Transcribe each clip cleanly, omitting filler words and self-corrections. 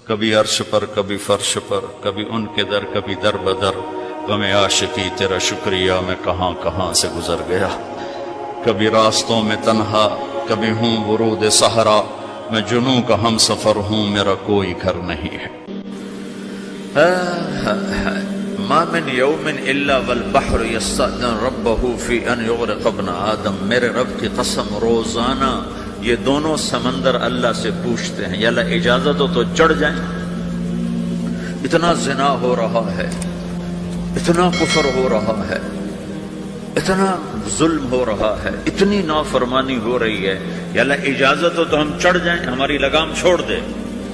کبھی عرش پر کبھی فرش پر، کبھی ان کے در کبھی در بدر، غم عاشقی تیرا شکریہ میں کہاں کہاں سے گزر گیا، کبھی راستوں میں تنہا کبھی ہوں ورود صحرا، میں جنوں کا ہم سفر ہوں میرا کوئی گھر نہیں ہے۔ ما من یوم الا والبحر یستأذن ربہ فی ان یغرق ابن آدم، میرے رب کی قسم روزانہ یہ دونوں سمندر اللہ سے پوچھتے ہیں یا اللہ اجازت ہو تو چڑھ جائیں۔ اتنا زنا ہو رہا ہے، اتنا کفر ہو رہا ہے، اتنا ظلم ہو رہا ہے، اتنی نافرمانی ہو رہی ہے، یا اللہ اجازت ہو تو ہم چڑھ جائیں، ہماری لگام چھوڑ دے،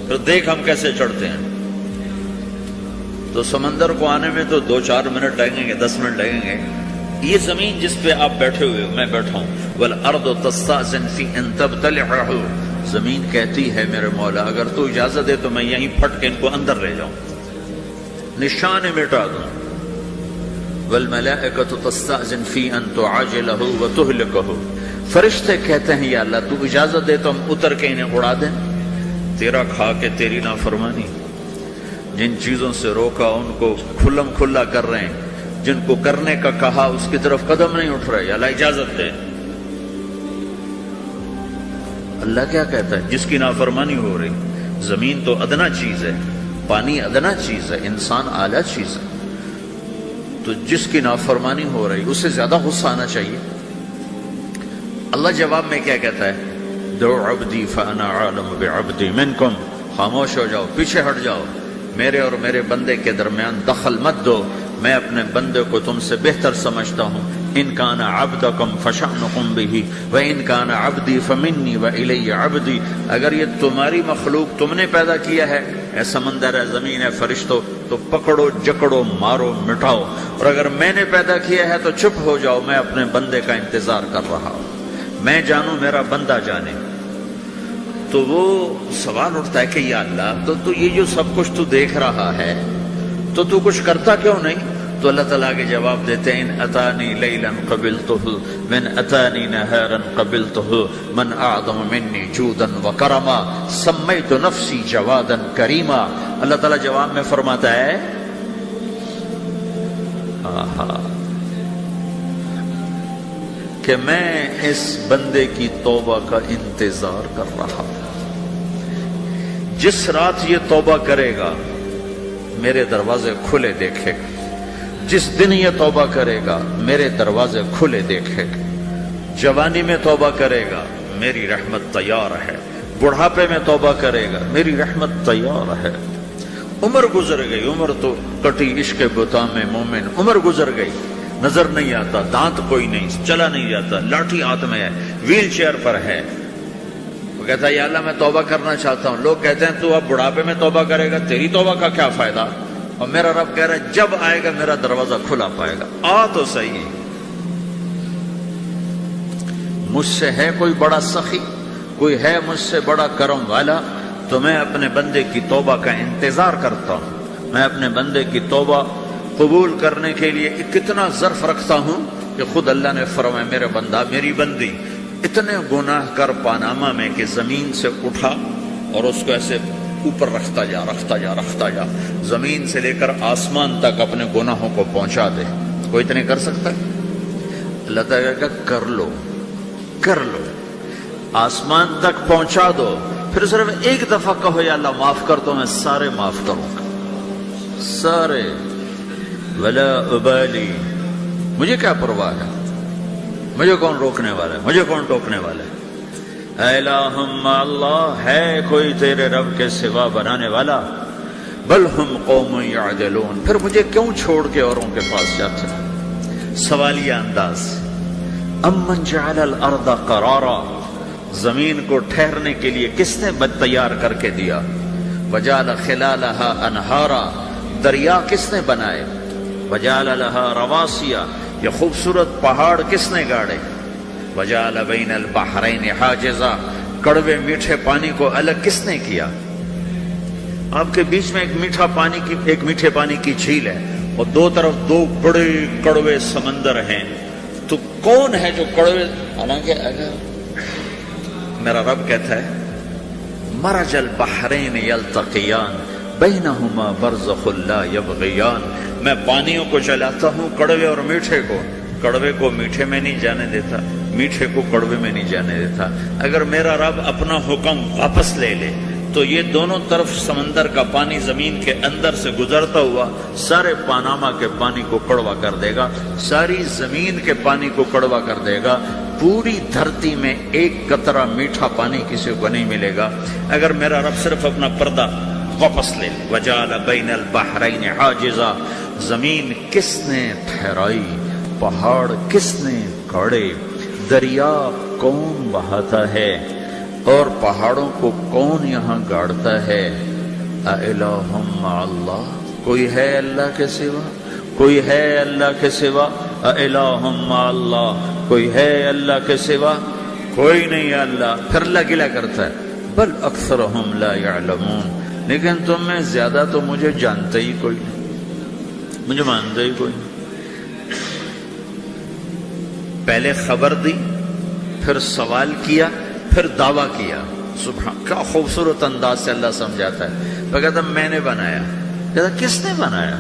پھر دیکھ ہم کیسے چڑھتے ہیں۔ تو سمندر کو آنے میں تو 2-4 منٹ لگیں گے، 10 منٹ لگیں گے۔ یہ زمین جس پہ آپ بیٹھے ہوئے میں بیٹھا ہوں، وَالْأَرْضُ تَسْتَأْذِنُ فِي أَن تَبْتَلِعَهُ، زمین کہتی ہے میرے مولا اگر تو اجازت دے تو میں یہیں پھٹ کے ان کو اندر لے جاؤں، نشان مٹا دوں۔ وَالْمَلَائِكَةُ تَسْتَأْذِنُ فِي أَن تُعَاجِلَهُ وَتُهْلِكَهُ، فرشتے کہتے ہیں یا اللہ تو اجازت دے تو ہم اتر کے انہیں اڑا دیں۔ تیرا کھا کے تیری نافرمانی، جن چیزوں سے روکا ان کو کھلم کھلا کر رہے ہیں، جن کو کرنے کا کہا اس کی طرف قدم نہیں اٹھ رہے، یا اللہ اجازت دے۔ اللہ کیا کہتا ہے؟ جس کی نافرمانی ہو رہی، زمین تو ادنا چیز ہے، پانی ادنا چیز ہے، انسان اعلیٰ چیز ہے، تو جس کی نافرمانی ہو رہی اسے زیادہ غصہ آنا چاہیے۔ اللہ جواب میں کیا کہتا ہے؟ دعو عبدی فانا عالم بعبدی منکم، خاموش ہو جاؤ، پیچھے ہٹ جاؤ، میرے اور میرے بندے کے درمیان دخل مت دو، میں اپنے بندے کو تم سے بہتر سمجھتا ہوں۔ ان کان عبدکم فشأنکم بہ وان کان عبدی فمنی والی عبدی، اگر یہ تمہاری مخلوق تم نے پیدا کیا ہے، اے سمندر ہے، زمین ہے، فرشتوں، تو پکڑو جکڑو مارو مٹاؤ، اور اگر میں نے پیدا کیا ہے تو چپ ہو جاؤ، میں اپنے بندے کا انتظار کر رہا ہوں، میں جانوں میرا بندہ جانے۔ تو وہ سوال اٹھتا ہے کہ یا اللہ تو یہ جو سب کچھ تو دیکھ رہا ہے تو کچھ کرتا کیوں نہیں؟ تو اللہ تعالیٰ کے جواب دیتے ہیں ان اتانی لیلا قبلتہ من اتانی نہارا قبلتہ من اعظم منی جودا وکرما سمیت نفسی جوادا کریما۔ اللہ تعالیٰ جواب میں فرماتا ہے کہ میں اس بندے کی توبہ کا انتظار کر رہا ہوں، جس رات یہ توبہ کرے گا میرے دروازے کھلے دیکھے گا، جس دن یہ توبہ کرے گا میرے دروازے کھلے دیکھے گا، جوانی میں توبہ کرے گا میری رحمت تیار ہے، بڑھاپے میں توبہ کرے گا میری رحمت تیار ہے۔ عمر گزر گئی، عمر تو کٹی عشق بتا میں مومن، عمر گزر گئی، نظر نہیں آتا، دانت کوئی نہیں، چلا نہیں جاتا، لاٹھی ہاتھ میں ہے، ویل چیئر پر ہے، وہ کہتا ہے یا اللہ میں توبہ کرنا چاہتا ہوں۔ لوگ کہتے ہیں تو اب بڑھاپے میں توبہ کرے گا، تیری توبہ کا کیا فائدہ؟ اور میرا رب کہہ رہا ہے جب آئے گا میرا دروازہ کھلا پائے گا، آ تو صحیح۔ مجھ سے ہے کوئی بڑا سخی، کوئی ہے مجھ سے بڑا کرم والا، تو میں اپنے بندے کی توبہ کا انتظار کرتا ہوں، میں اپنے بندے کی توبہ قبول کرنے کے لیے کتنا ظرف رکھتا ہوں کہ خود اللہ نے فرمایا میرے بندہ میری بندی اتنے گناہ کر پاناما میں کہ زمین سے اٹھا اور اس کو ایسے اوپر رکھتا جا رکھتا جا رکھتا جا، زمین سے لے کر آسمان تک اپنے گناہوں کو پہنچا دے۔ کوئی اتنے کر سکتا ہے؟ اللہ تعالیٰ کا کر لو کر لو، آسمان تک پہنچا دو، پھر صرف ایک دفعہ کہو یا اللہ معاف کر دو، میں سارے معاف کروں گا، سارے، ولا ابالی، مجھے کیا پرواہ ہے، مجھے کون روکنے والا ہے، مجھے کون ٹوکنے والا ہے۔ اے الہم اللہ، ہے کوئی تیرے رب کے سوا بنانے والا؟ بل ہم قوم یعدلون، پھر مجھے کیوں چھوڑ کے اوروں کے پاس جاتے ہیں؟ سوالیہ انداز۔ امن جعل الارض قرارا، زمین کو ٹھہرنے کے لیے کس نے تیار کر کے دیا؟ وجعل خلالہا انہارا، دریا کس نے بنائے؟ وجعل لها رواسیا، یہ خوبصورت پہاڑ کس نے گاڑے؟ وجعل بین البحرین حاجزا، کڑوے میٹھے پانی کو الگ کس نے کیا؟ آپ کے بیچ میں ایک میٹھے پانی کی جھیل ہے اور دو طرف دو بڑے کڑوے سمندر ہیں، تو کون ہے جو کڑوے؟ حالانکہ اگر میرا رب کہتا ہے مرج البحرین یلتقیان بینہما برزخ لا یبغیان، میں پانیوں کو چلاتا ہوں، کڑوے اور میٹھے کو، کڑوے کو میٹھے میں نہیں جانے دیتا، میٹھے کو کڑوے میں نہیں جانے دیتا۔ اگر میرا رب اپنا حکم واپس لے لے تو یہ دونوں طرف سمندر کا پانی زمین کے اندر سے گزرتا ہوا سارے پاناما کے پانی کو کڑوا کر دے گا، ساری زمین کے پانی کو کڑوا کر دے گا، پوری دھرتی میں ایک قطرہ میٹھا پانی کسی کو نہیں ملے گا اگر میرا رب صرف اپنا پردہ واپس لے لے۔ وَجَعَلَ بَيْنَ الْبَحْرَيْنِ حَاجِزًا، زمین کس نے ٹھہرائی، پہاڑ کس نے گاڑے، دریا کون بہاتا ہے اور پہاڑوں کو کون یہاں گاڑتا ہے؟ اَإِلَٰهٌ مَّعَ اللَّهِ، کوئی ہے اللہ کے سوا؟ کوئی ہے اللہ کے سوا؟ اِلَٰهٌ مَّعَ اللَّهِ، کوئی ہے اللہ کے سوا؟ کوئی نہیں ہے اللہ۔ پھر اللہ گلہ کرتا ہے بل اکثرہم لا یعلمون، لیکن تم میں زیادہ تو مجھے جانتے ہی کوئی نہیں، مجھے مانتے ہی کوئی نہیں۔ پہلے خبر دی، پھر سوال کیا، پھر دعویٰ کیا۔ سبحان، کیا خوبصورت انداز سے اللہ سمجھاتا ہے۔ وہ کہتا میں نے بنایا، کہتا کس نے بنایا؟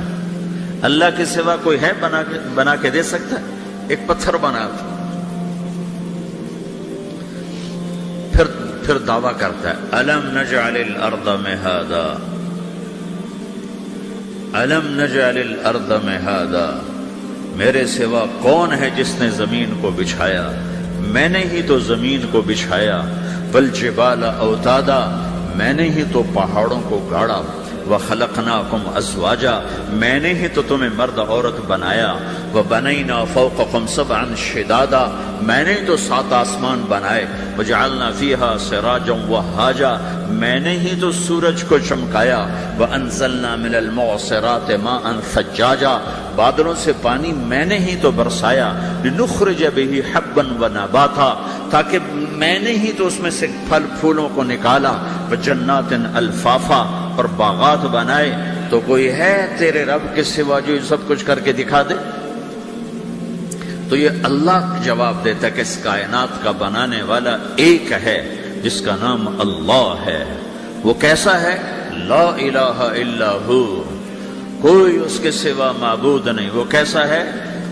اللہ کے سوا کوئی ہے بنا کے دے سکتا ہے؟ ایک پتھر بنا تھا۔ پھر دعویٰ کرتا ہے الم نجعل الارض مہادا، الم نجعل الارض مہادا، میرے سوا کون ہے جس نے زمین کو بچھایا؟ میں نے ہی تو زمین کو بچھایا۔ والجبال اوتادا، میں نے ہی تو پہاڑوں کو گاڑا۔ وخلقناکم ازواجا، میں نے ہی تو تمہیں مرد عورت بنایا۔ وبنینا فوقکم سبعا شدادا، میں نے تو 7 آسمان بنائے۔ وجعلنا فیہا سراجا وہاجا، میں نے ہی تو سورج کو چمکایا۔ وانزلنا من المعصرات ماء ثجاجا، بادلوں سے پانی میں نے ہی تو برسایا۔ لنخرج به حبا ونباتا، تاکہ میں نے ہی تو اس میں سے پھل پھولوں کو نکالا۔ وجنات الفافا، اور باغات بنائے۔ تو کوئی ہے تیرے رب کے سوا جو سب کچھ کر کے دکھا دے؟ تو یہ اللہ جواب دیتا ہے کہ اس کائنات کا بنانے والا ایک ہے جس کا نام اللہ ہے۔ وہ کیسا ہے؟ لا الہ الا ہو، کوئی اس کے سوا معبود نہیں۔ وہ کیسا ہے؟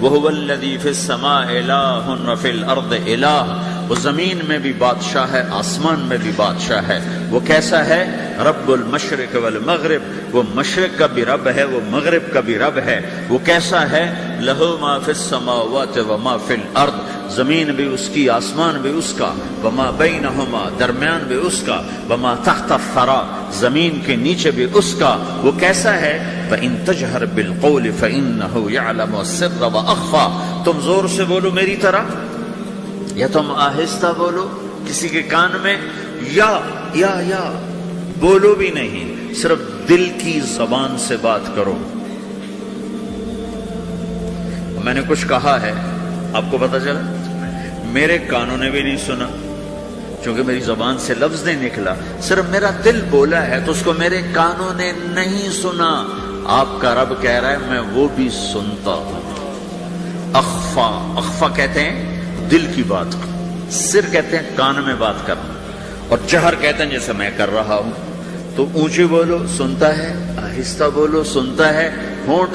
وَهُوَ الَّذِي فِي السَّمَاءِ إِلَٰهٌ وَفِي الْأَرْضِ إِلَٰهٌ، وہ زمین میں بھی بادشاہ ہے، آسمان میں بھی بادشاہ ہے۔ وہ کیسا ہے؟ رب المشرق والمغرب، وہ مشرق کا بھی رب ہے، وہ مغرب کا بھی رب ہے۔ وہ کیسا ہے؟ لَهُ مَا فِي السَّمَاوَاتِ وَمَا فِي الْأَرْضِ، زمین بھی اس کی، آسمان بھی اس کا۔ وَمَا بَيْنَهُمَا، درمیان بھی اس کا۔ وَمَا تَحْتَ الثَّرَىٰ، زمین کے نیچے بھی اس کا۔ وہ کیسا ہے؟ فَإِن تَجْهَرْ بِالْقَوْلِ فَإِنَّهُ يَعْلَمُ السِّرَّ وَأَخْفَىٰ، تم زور سے بولو میری طرح، یا تم آہستہ بولو کسی کے کان میں، یا بولو بھی نہیں، صرف دل کی زبان سے بات کرو۔ میں نے کچھ کہا ہے، آپ کو پتا چلا، میرے کانوں نے بھی نہیں سنا چونکہ میری زبان سے لفظ نہیں نکلا، صرف میرا دل بولا ہے تو اس کو میرے کانوں نے نہیں سنا۔ آپ کا رب کہہ رہا ہے میں وہ بھی سنتا ہوں۔ اخفا، اخفا کہتے ہیں دل کی بات، سر کہتے ہیں کان میں بات کرنا، اور جہر کہتے ہیں جیسے میں کر رہا ہوں۔ تو اونچی بولو سنتا ہے، آہستہ بولو سنتا ہے، ہونٹ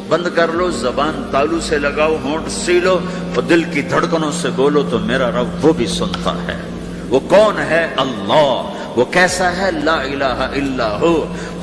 بند کر لو، زبان تالو سے لگاؤ، ہونٹ سیلو، اور دل کی دھڑکنوں سے بولو تو میرا رب وہ بھی سنتا ہے۔ وہ کون ہے؟ اللہ۔ وہ کیسا ہے؟ لا الہ الا ہو۔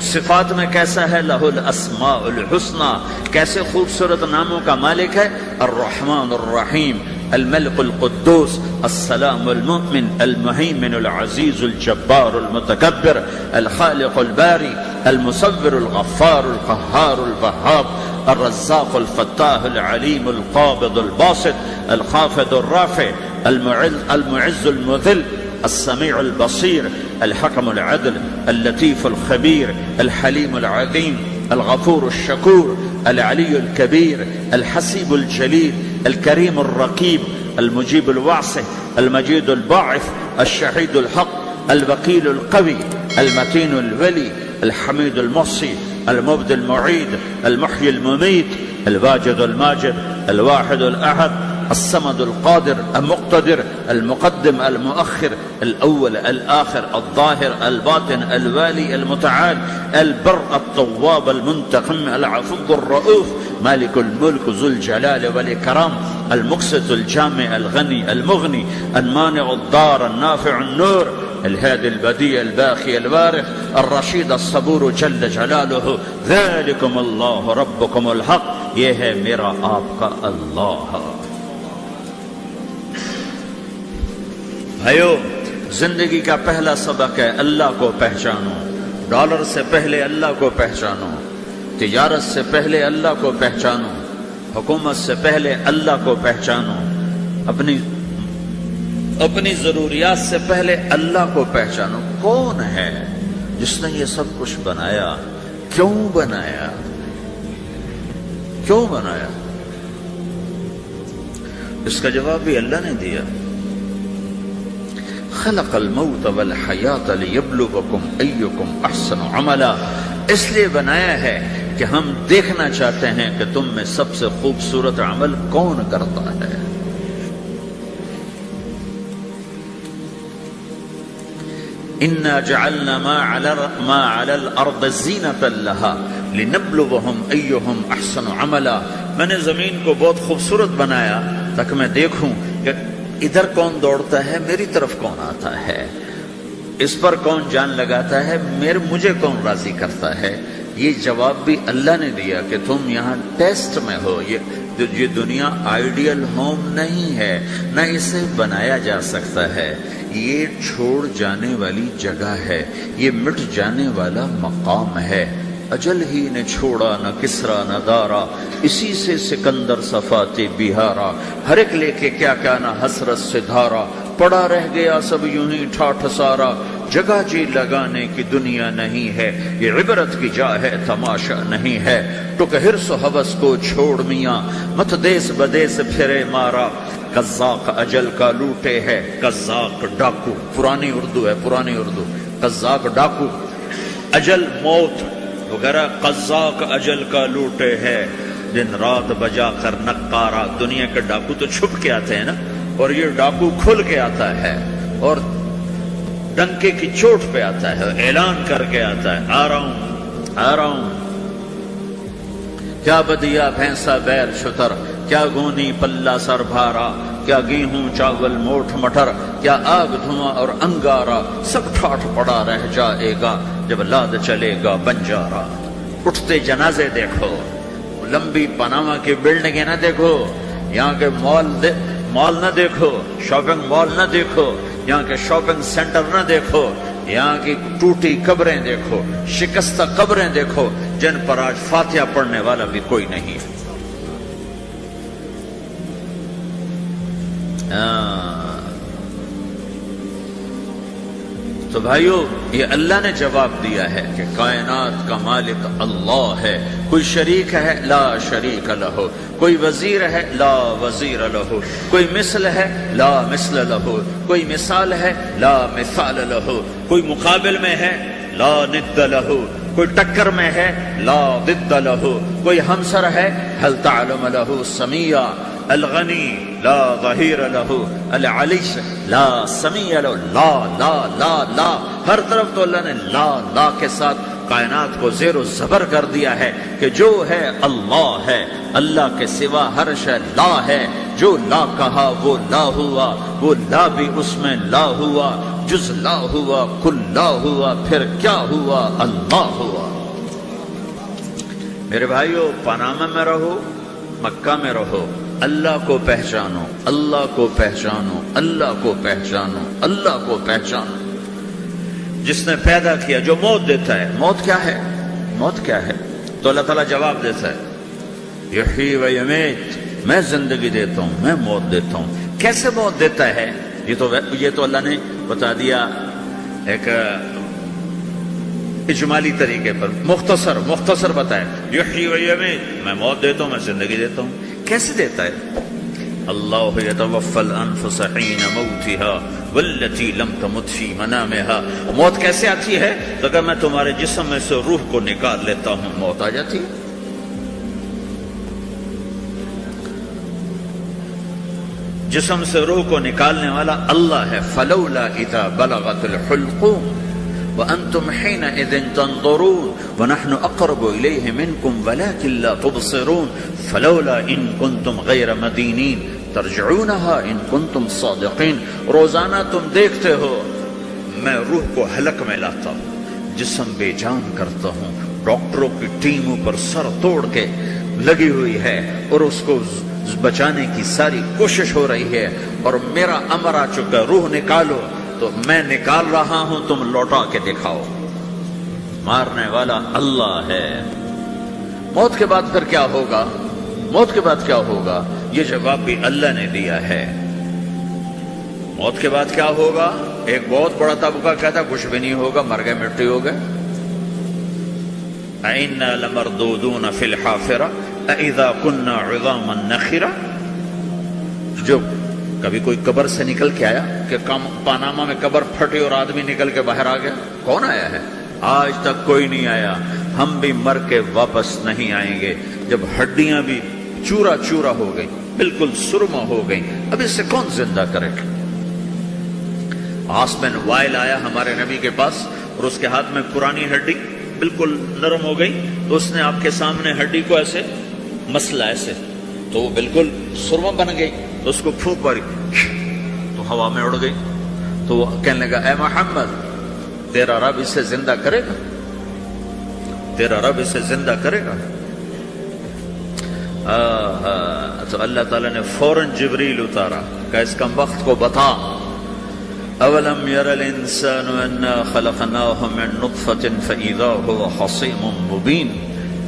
صفات میں کیسا ہے؟ لہ الاسماء الحسنی، کیسے خوبصورت ناموں کا مالک ہے؟ الرحمن الرحیم، الملك القدوس، السلام المؤمن، المهيمن العزيز الجبار المتكبر، الخالق الباري، المصور الغفار القهار الوهاب، الرزاق الفتاح العليم القابض الباسط، الخافض الرافع، المعز المذل، السميع البصير، الحكم العدل، اللطيف الخبير، الحليم العظيم، الغفور الشكور، العلي الكبير، الحسيب الجليل، الكريم الرقيب، المجيب الواسع، المجيد الباعث، الشهيد الحق، الوكيل القوي، المتين الولي، الحميد المحصي، المبدي المعيد، المحيي المميت، الواجد الماجد، الواحد الأحد، الصمد القادر المقتدر المقدم المؤخر الأول الآخر الظاهر الباطن الوالي المتعال البر التواب المنتقم العفو الرؤوف مالك الملك ذو الجلال والإكرام المقسط الجامع الغني المغني المانع الضار النافع النور الهادي البديع الباقي الوارث الرشيد الصبور جل جلالہ ذلكم اللہ ربكم الحق، یہ ہے میرا آپ کا اللہ۔ بھائیو، زندگی کا پہلا سبق ہے اللہ کو پہچانو۔ ڈالر سے پہلے اللہ کو پہچانو، تجارت سے پہلے اللہ کو پہچانو، حکومت سے پہلے اللہ کو پہچانو، اپنی ضروریات سے پہلے اللہ کو پہچانو۔ کون ہے جس نے یہ سب کچھ بنایا؟ کیوں بنایا؟ کیوں بنایا؟ اس کا جواب بھی اللہ نے دیا۔ خلق الموت والحیات لیبلوکم ایکم احسن عملا، اس لیے بنایا ہے کہ ہم دیکھنا چاہتے ہیں کہ تم میں سب سے خوبصورت عمل کون کرتا ہے۔ اِنَّا جَعَلْنَا مَا عَلَى الْأَرْضِ زِينَةً لَهَا لِنَبْلُوَهُمْ أَيُّهُمْ أَحْسَنُ عَمَلًا، میں نے زمین کو بہت خوبصورت بنایا تاکہ میں دیکھوں کہ ادھر کون دوڑتا ہے، میری طرف کون آتا ہے، اس پر کون جان لگاتا ہے، مجھے کون راضی کرتا ہے۔ یہ جواب بھی اللہ نے دیا کہ تم یہاں ٹیسٹ میں ہو۔ یہ دنیا آئیڈیل ہوم نہیں ہے، نہ اسے بنایا جا سکتا ہے۔ یہ چھوڑ جانے والی جگہ ہے، یہ مٹ جانے والا مقام ہے۔ اجل ہی نے چھوڑا نہ کسرا نہ دارا، اسی سے سکندر صفات بہارا، ہر ایک لے کے کیا کیا نہ حسرت سے دھارا، پڑا رہ گیا سب یوں ہی ٹھاٹھ سارا، جگہ جی لگانے کی دنیا نہیں ہے، یہ عبرت کی جا ہے تماشا نہیں ہے۔ ٹک حرص و حوث کو چھوڑ میاں، مت دیس بدیس پھرے مارا، قزاق اجل کا لوٹے ہے، قزاق ڈاکو، پرانی اردو ہے، پرانی اردو، قزاق ڈاکو، اجل موت وغیرہ، قزاق اجل کا لوٹے ہے، دن رات بجا کر نقارا۔ دنیا کے ڈاکو تو چھپ کے آتے ہیں نا، اور یہ ڈاکو کھل کے آتا ہے اور ڈنکے کی چوٹ پہ آتا ہے، اعلان کر کے آتا ہے، آ رہا ہوں آ رہا ہوں۔ کیا بدیا بھینسا بیل شتر، کیا گونی پلہ سر بھارا، کیا گیہوں چاول موٹھ مٹر، کیا آگ دھواں اور انگارا، سب ٹھاٹھ پڑا رہ جائے گا جب لاد چلے گا بنجارا۔ اٹھتے جنازے دیکھو، لمبی پاناما کی بلڈنگیں نہ دیکھو، یہاں کے مال نہ دیکھو، شاپنگ مال نہ دیکھو، یہاں کے شاپنگ سینٹر نہ دیکھو، یہاں کی ٹوٹی قبریں دیکھو، شکستہ قبریں دیکھو، جن پر آج فاتحہ پڑھنے والا بھی کوئی نہیں ہے۔ تو بھائیو، یہ اللہ نے جواب دیا ہے کہ کائنات کا مالک اللہ ہے، کوئی شریک ہے لا شریک لہ، کوئی وزیر ہے لا وزیر لہ، کوئی مثل ہے لا مثل لہ، کوئی مثال ہے لا مثال لہ، کوئی مقابل میں ہے لا ند لہ، کوئی ٹکر میں ہے لا ضد لہ، کوئی ہمسر ہے هل تعلم لہ سمیع، الغنی لا ظہیر لہ، العلی لا سمیع لہ، لا لا لا لا، ہر طرف تو اللہ نے لا لا کے ساتھ کائنات کو زیر و زبر کر دیا ہے کہ جو ہے اللہ ہے، اللہ کے سوا ہر شے لا ہے۔ جو لا کہا وہ لا ہوا، وہ لا بھی اس میں لا ہوا، جز لا ہوا کل لا ہوا، پھر کیا ہوا؟ اللہ ہوا۔ میرے بھائیو، پاناما میں رہو، مکہ میں رہو، اللہ کو پہچانو، اللہ کو پہچانو، اللہ کو پہچانو، اللہ کو پہچانو۔ جس نے پیدا کیا، جو موت دیتا ہے، موت کیا ہے؟ موت کیا ہے؟ تو اللہ تعالیٰ جواب دیتا ہے، یحیی و یمیت، میں زندگی دیتا ہوں، میں موت دیتا ہوں۔ کیسے موت دیتا ہے؟ یہ تو اللہ نے بتا دیا ایک اجمالی طریقے پر، مختصر بتایا، یحیی و یمیت، میں موت دیتا ہوں، میں زندگی دیتا ہوں۔ کیسے دیتا ہے؟ اللہ یتوفی الانفس حین موتها والتی لم تمت فی منامها۔ موت کیسے آتی ہے؟ تو کہ میں تمہارے جسم میں سے روح کو نکال لیتا ہوں، موت آ جاتی ہے۔ جسم سے روح کو نکالنے والا اللہ ہے. فلولا اذا بلغت الحلقوم وانتم حينئذ تنظرون ونحن اقرب اليه منكم ولكن لا تبصرون فلولا ان كنتم غير مدينين ترجعونها ان كنتم صادقين. روزانہ تم دیکھتے ہو میں روح کو حلق میں لاتا ہوں، جسم بے جان کرتا ہوں، ڈاکٹروں کی ٹیم اوپر سر توڑ کے لگی ہوئی ہے اور اس کو بچانے کی ساری کوشش ہو رہی ہے، اور میرا امر آ چکا روح نکالو، تو میں نکال رہا ہوں، تم لوٹا کے دکھاؤ. مارنے والا اللہ ہے. موت کے بعد پھر کیا ہوگا؟ موت کے بعد کیا ہوگا؟ یہ جواب بھی اللہ نے دیا ہے. موت کے بعد کیا ہوگا؟ ایک بہت بڑا طبقہ کہتا کچھ بھی نہیں ہوگا، مر گئے، مٹی ہو گئے. اِنَّا لَمَرْدُودُونَ فِي الْحَافِرَةِ اَإِذَا كُنَّا عِظَامًا نَخِرَةً. جو کبھی کوئی قبر سے نکل کے آیا کہ پاناما میں قبر پھٹی اور آدمی نکل کے باہر آ گیا؟ کون آیا ہے؟ آج تک کوئی نہیں آیا. ہم بھی مر کے واپس نہیں آئیں گے. جب ہڈیاں بھی چورا چورا ہو گئی، بالکل سرما ہو گئی، اب اس سے کون زندہ کرے گا؟ عاص بن وائل آیا ہمارے نبی کے پاس اور اس کے ہاتھ میں پرانی ہڈی بالکل نرم ہو گئی، تو اس نے آپ کے سامنے ہڈی کو ایسے مسلا، ایسے، تو وہ بالکل سرما بن گئی. تو اس کو پھونک ماری تو ہوا میں اڑ گئی. تو وہ کہنے لگا اے محمد، تیرا رب اسے زندہ کرے گا؟ تیرا رب اسے زندہ کرے گا؟ تو اللہ تعالیٰ نے فوراً جبریل اتارا کہ اس کم وقت کو بتا، اولم یر الانسان انا خلقناہ من نطفۃ فاذا هو خصیم مبین.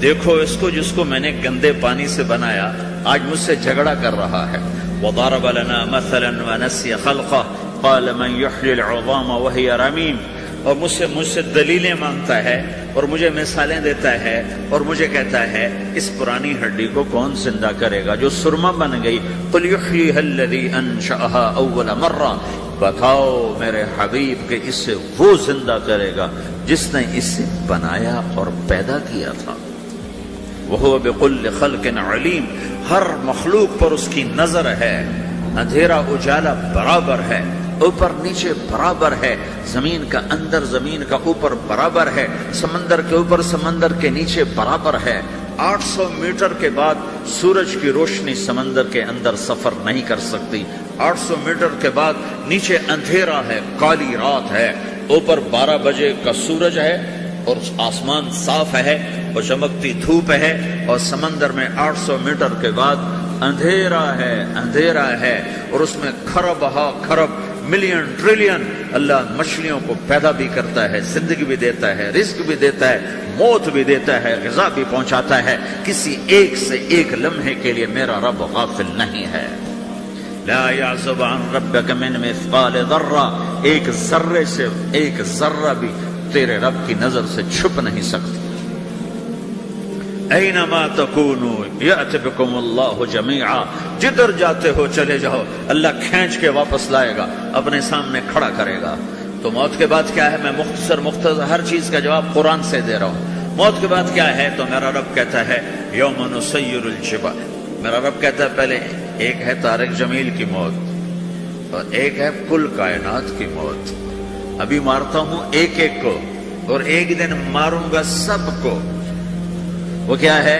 دیکھو اس کو جس کو میں نے گندے پانی سے بنایا، آج مجھ سے جھگڑا کر رہا ہے. وضرب لنا مثلا ونسی خلقہ قال من یحیی العظام وهي رمیم. اور مجھ سے دلیلیں مانگتا ہے اور مجھے مثالیں دیتا ہے اور مجھے کہتا ہے اس پرانی ہڈی کو کون زندہ کرے گا جو سرما بن گئی. قل یحییها الذی انشأها اول مرہ. بتاؤ میرے حبیب کہ اسے وہ زندہ کرے گا جس نے اسے بنایا اور پیدا کیا تھا. وہو بکل خلق علیم. ہر مخلوق پر اس کی نظر ہے. اندھیرا اجالا برابر ہے، اوپر نیچے برابر ہے، زمین کا اندر زمین کا اوپر برابر ہے، سمندر کے اوپر سمندر کے نیچے برابر ہے. 800 میٹر کے بعد سورج کی روشنی سمندر کے اندر سفر نہیں کر سکتی. 800 میٹر کے بعد نیچے اندھیرا ہے، کالی رات ہے، اوپر 12 بجے کا سورج ہے اور آسمان صاف ہے اور چمکتی دھوپ ہے، اور سمندر میں 800 میٹر کے بعد اندھیرا ہے اور اس میں کھرب ہا کھرب ملین ٹریلین اللہ مچھلیوں کو پیدا بھی کرتا ہے، زندگی بھی دیتا ہے، رزق بھی دیتا ہے، موت بھی دیتا ہے، غذا بھی پہنچاتا ہے. کسی ایک سے ایک لمحے کے لیے میرا رب غافل نہیں ہے. لا يعزب عن ربك من مثقال ذرہ. ایک ذرے سے ایک ذرہ بھی تیرے رب کی نظر سے چھپ نہیں سکتی. اینما تکونوا یأت بکم اللہ جمیعا. جدھر جاتے ہو چلے جاؤ، اللہ کھینچ کے واپس لائے گا، اپنے سامنے کھڑا کرے گا. تو موت کے بعد کیا ہے؟ میں مختصر ہر چیز کا جواب قرآن سے دے رہا ہوں. موت کے بعد کیا ہے؟ تو میرا رب کہتا ہے یوم نسیر الجبال. میرا رب کہتا ہے پہلے ایک ہے طارق جمیل کی موت اور ایک ہے کل کائنات کی موت. ابھی مارتا ہوں ایک ایک کو اور ایک دن ماروں گا سب کو. وہ کیا ہے؟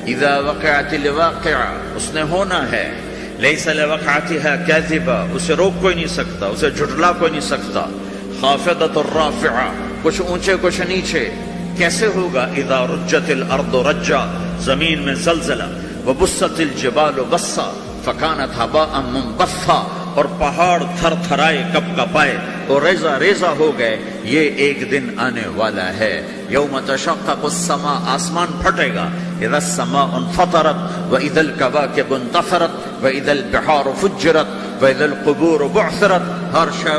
اذا وقعت الواقعہ. اس نے ہونا ہے. لیس لوقعتها کاذبہ. اسے روک کوئی نہیں سکتا، اسے جھٹلا کوئی نہیں سکتا. خافضۃ الرافعہ. کچھ اونچے کچھ نیچے. کیسے ہوگا؟ اذا رجت الارض رجا. زمین میں زلزلہ. وبست الجبال بسا فکانت ہباء منبثا. اور پہاڑ تھر تھرائے کپ کپائے اور ریزہ ریزہ ہو گئے. یہ ایک دن آنے والا ہے. یوم تشقق السماء. آسمان پھٹے گا. اذا السماء انفطرت واذا الكواكب انتثرت واذا البحار فجرت واذا القبور بعثرت. ہر شے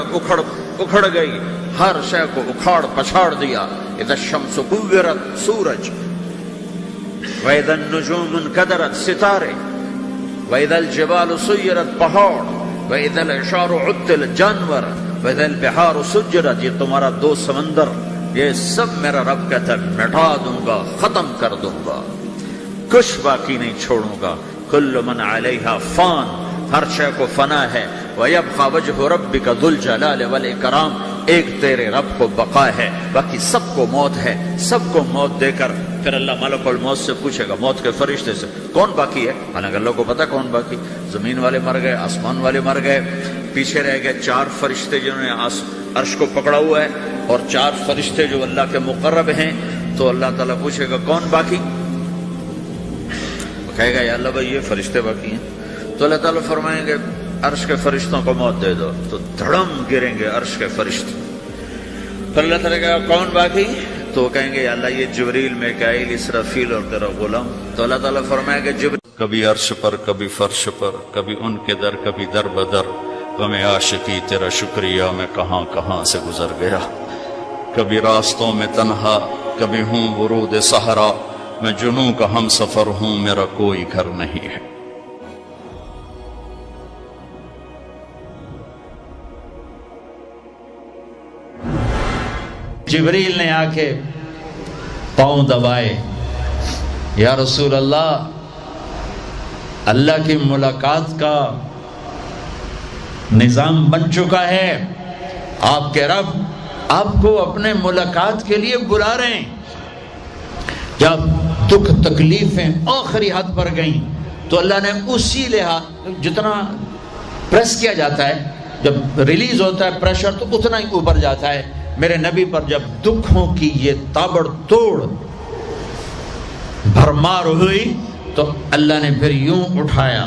اکھڑ گئی، ہر شے کو اکھاڑ پچھاڑ دیا. اذا الشمس كورت. سورج. واذا النجوم انكدرت. ستارے. واذا الجبال سيرت. پہاڑ. وَإِذَا الْعِشَارُ عُطِّلَتْ. جانور. وَإِذَا الْبِحَارُ سُجِّرَتْ. یہ تمہارا دو سمندر، یہ سب میرا رب کہتا ہے مٹا دوں گا، ختم کر دوں گا، کچھ باقی نہیں چھوڑوں گا. كُلُّ مَنْ عَلَيْهَا فان. ہر شے کو فنا ہے، وَيَبْقَى وَجْهُ رَبِّكَ ذُو الْجَلَالِ وَالْإِكْرَامِ، ایک تیرے رب کو بقا ہے، باقی سب کو موت ہے۔ سب کو موت دے کر پھر اللہ ملک الموت سے پوچھے گا، موت کے فرشتے سے، کون باقی ہے؟ حالانکہ اللہ کو پتا کون باقی، زمین والے مر گئے، آسمان والے مر گئے، پیچھے رہ گئے 4 فرشتے جنہوں نے عرش کو پکڑا ہوا ہے، اور 4 فرشتے جو اللہ کے مقرب ہیں۔ تو اللہ تعالیٰ پوچھے گا کون باقی؟ وہ کہے گا یا اللہ بھائی یہ فرشتے باقی ہیں۔ تو اللہ تعالیٰ فرمائیں گے عرش کے فرشتوں کو موت دے دو، تو دھڑم گریں گے عرش کے فرشتے۔ پھر اللہ تعالیٰ کہے گا کون باقی؟ تو وہ کہیں گے یا اللہ یہ جبریل، میکائیل، اسرافیل اور تیرا غلام۔ تو اللہ تعالیٰ فرمائے گا جبریل کبھی عرش پر، کبھی فرش پر، کبھی ان کے در، کبھی در بدر، غم عاشقی تیرا شکریہ میں کہاں کہاں سے گزر گیا، کبھی راستوں میں تنہا، کبھی ہوں ورود صحرا، میں جنوں کا ہم سفر ہوں، میرا کوئی گھر نہیں ہے۔ جبریل نے آ کے پاؤں دبائے، یا رسول اللہ، اللہ کی ملاقات کا نظام بن چکا ہے، آپ کے رب آپ کو اپنے ملاقات کے لیے بلا رہے ہیں۔ جب دکھ تکلیفیں آخری حد پر گئیں تو اللہ نے اسی لحاظ، جتنا پریس کیا جاتا ہے، جب ریلیز ہوتا ہے پریشر تو اتنا ہی اوپر جاتا ہے، میرے نبی پر جب دکھوں کی یہ تابڑ توڑ بھرمار ہوئی تو اللہ نے پھر یوں اٹھایا،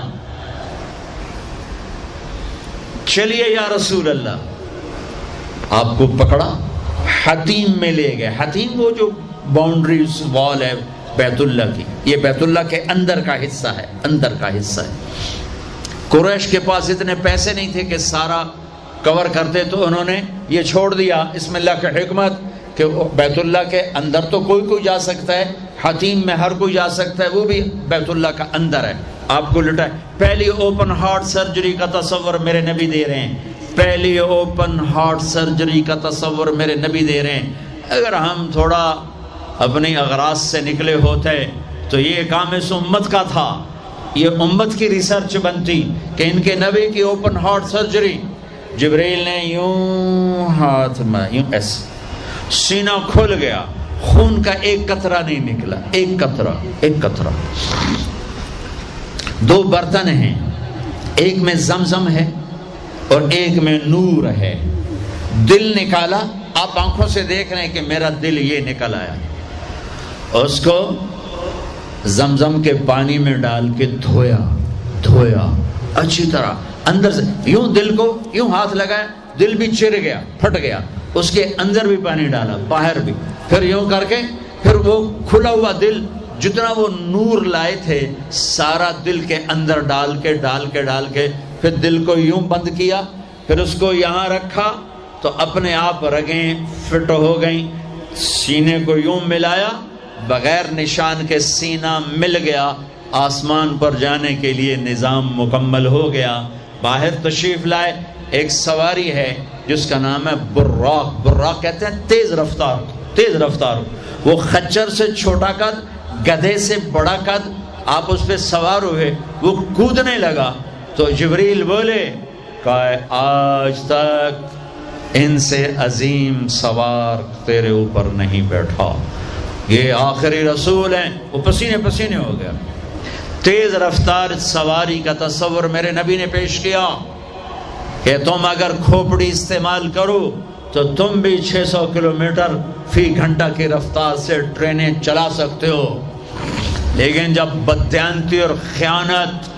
چلیے یا رسول اللہ، آپ کو پکڑا، حتیم میں لے گئے۔ حتیم وہ جو باؤنڈریز وال ہے بیت اللہ کی، یہ بیت اللہ کے اندر کا حصہ ہے، اندر کا حصہ ہے۔ قریش کے پاس اتنے پیسے نہیں تھے کہ سارا کور کرتے، تو انہوں نے یہ چھوڑ دیا، اس میں اللہ کی حکمت کہ بیت اللہ کے اندر تو کوئی جا سکتا ہے، حتیم میں ہر کوئی جا سکتا ہے، وہ بھی بیت اللہ کا اندر ہے۔ آپ کو لٹائے، پہلی اوپن ہارٹ سرجری کا تصور میرے نبی دے رہے ہیں، پہلی اوپن ہارٹ سرجری کا تصور میرے نبی دے رہے ہیں۔ اگر ہم تھوڑا اپنی اغراض سے نکلے ہوتے تو یہ کام اس امت کا تھا، یہ امت کی ریسرچ بنتی کہ ان کے نبی کی اوپن ہارٹ سرجری۔ جبریل نے یوں ہاتھ میں یوں ایسے، سینہ کھل گیا، خون کا ایک قطرہ نہیں نکلا، ایک قطرہ۔ 2 برتن ہیں، ایک میں زمزم ہے اور ایک میں نور ہے۔ دل نکالا، آپ آنکھوں سے دیکھ رہے ہیں کہ میرا دل یہ نکل آیا، اس کو زمزم کے پانی میں ڈال کے دھویا اچھی طرح، اندر سے یوں دل کو یوں ہاتھ لگایا، دل بھی چر گیا، پھٹ گیا، اس کے اندر بھی پانی ڈالا، باہر بھی، پھر یوں کر کے پھر وہ کھلا ہوا دل، جتنا وہ نور لائے تھے سارا دل کے اندر ڈال کے پھر دل کو یوں بند کیا، پھر اس کو یہاں رکھا تو اپنے آپ رگیں فٹ ہو گئیں، سینے کو یوں ملایا، بغیر نشان کے سینہ مل گیا، آسمان پر جانے کے لیے نظام مکمل ہو گیا۔ باہر تشریف لائے، ایک سواری ہے جس کا نام ہے براق، براق کہتے ہیں تیز رفتار، وہ خچر سے چھوٹا قد، گدھے سے بڑا قد، آپ اس پہ سوار ہوئے، وہ کودنے لگا تو جبریل بولے کہ آج تک ان سے عظیم سوار تیرے اوپر نہیں بیٹھا، یہ آخری رسول ہیں۔ وہ پسینے ہو گیا۔ تیز رفتار سواری کا تصور میرے نبی نے پیش کیا کہ تم اگر کھوپڑی استعمال کرو تو تم بھی 600 کلومیٹر فی گھنٹہ کی رفتار سے ٹرینیں چلا سکتے ہو، لیکن جب بددیانتی اور خیانت